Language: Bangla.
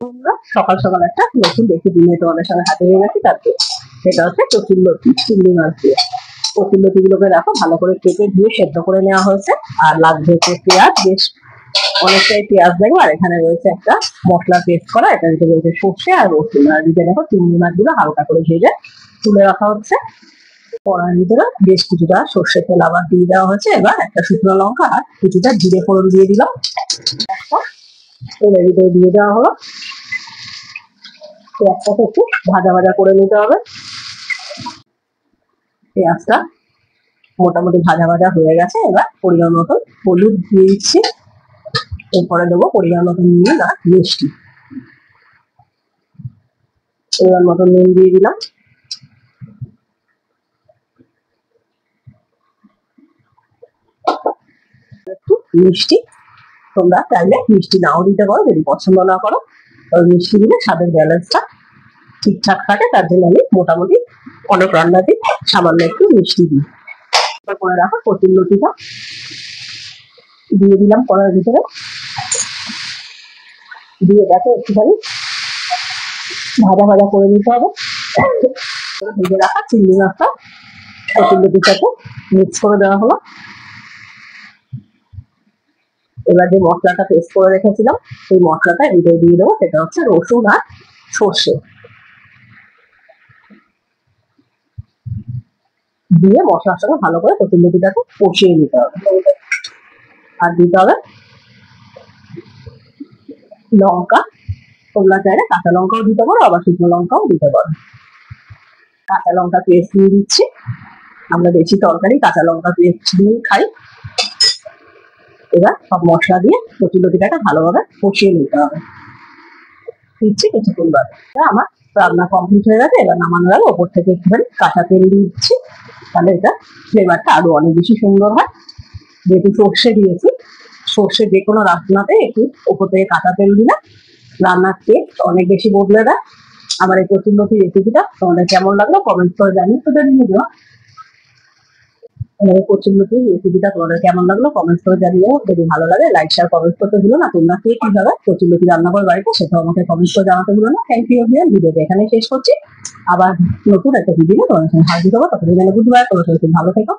আমরা সকাল সকাল একটা নতুন রেসিপি নিয়ে তোমাদের সঙ্গে হাজির হয়ে গেছি। তারপরে সেটা হচ্ছে কচুরলতি চিংড়ি মাছ দিয়ে। কচুরলতি গুলোকে দেখো ভালো করে কেটে ধুয়ে সেদ্ধ করে নেওয়া হয়েছে। আর লাগবে হচ্ছে পেঁয়াজ, বেশ অনেকটাই পেঁয়াজ দেবো। আর এখানে রয়েছে একটা মশলা পেস্ট করা, এটার ভিতরে রয়েছে সর্ষে আর রসুন। আর দিকে দেখো চিংড়ি মাছগুলো হালকা করে ভেজে তুলে রাখা হচ্ছে। কড়াইয়ের ভিতরে বেশ কিছুটা সর্ষের তেল আবার দিয়ে দেওয়া হয়েছে। এবার একটা শুকনো লঙ্কা আর কিছুটা জিরে ফোড়ন দিয়ে দিলাম। তেলের ভিতরে দিয়ে দেওয়া হলো। পেঁয়াজটাকে একটু ভাজা ভাজা করে নিতে হবে। পেঁয়াজটা মোটামুটি ভাজা ভাজা হয়ে গেছে। এবার পরিমাণ মতন হলুদ দিয়ে দিচ্ছি। এরপরে দেবো পরিমাণ মতন নুন আর মিষ্টি। পরিমাণ মতন নুন দিয়ে দিলাম। একটু মিষ্টি, তোমরা চাইলে মিষ্টি নাও দিতে পারো যদি পছন্দ না করো। মিষ্টি দিলে স্বাদের ব্যালেন্সটা ঠিকঠাক থাকে, তার জন্য আমি মোটামুটি অনেক রান্নাতে সামান্য একটু মিষ্টি দিই। করে রাখো কচুরলতিটা দিয়ে দিলাম কড়াইয়ের ভিতরে। দিয়ে দেখো একটুখানি ভাজা ভাজা করে নিতে হবে। ভেজে রাখা চিংড়ি মাছটা কচুরলতির সাথে মিক্স করে দেওয়া হলো। এবার যে মশলাটা পেস্ট করে রেখেছিলাম সেই মশলাটা ভিতরে দিয়ে দেবো। সেটা হচ্ছে রসুন আর সর্ষে দিয়ে মশলার সঙ্গে ভালো করে কচুরলতিটাকে কষিয়ে নিতে হবে। আর দিতে হবে লঙ্কা। তোমরা চাইলে কাঁচা লঙ্কাও দিতে পারো, আবার শুকনো লঙ্কাও দিতে পারো। কাঁচা লঙ্কা পেস্ট দিয়ে দিচ্ছি। আমরা বেশি তরকারি কাঁচা লঙ্কা পেস্ট দিয়ে খাই। এবার সব মশলা দিয়ে কচুরলতিটাকে ভালোভাবে কষিয়ে নিতে হবে। দিচ্ছি কিছুক্ষণ বাদে। আমার রান্না কমপ্লিট হয়ে গেছে। এবার নামানোর আগে ওপর থেকে একটুখানি কাঁচা তেল দিয়ে দিচ্ছি, তাহলে এটা ফ্লেভারটা আরো অনেক বেশি সুন্দর হয়। যেহেতু সর্ষে দিয়েছি, সর্ষে যে কোনো রান্নাতে একটু ওপর থেকে কাঁচা তেল দিলে রান্নার টেস্ট অনেক বেশি বদলে দেয়। আমার এই কচুরলতি রেসিপিটা তোমাদের কেমন লাগলো কমেন্ট করে জানিয়ে তো জানিয়ে দিও। আমার এই কচুরলতি রেসিপিটা তোমাদের কেমন লাগলো কমেন্ট করে জানিও। যদি ভালো লাগে লাইক শেয়ার কমেন্ট করতে ভুলো না। তোমরা কে কিভাবে কচুরলতি রান্না করে বাড়িতে সেটাও আমাকে কমেন্ট করে জানাতে ভুলো না। Thank you. ভিডিওটা এখানে শেষ করছি। আবার নতুন একটা ভিডিও তোমাদের সঙ্গে হাজির হবো। ততদিন গুড বাই। তোমরা সবাই ভালো থেকো।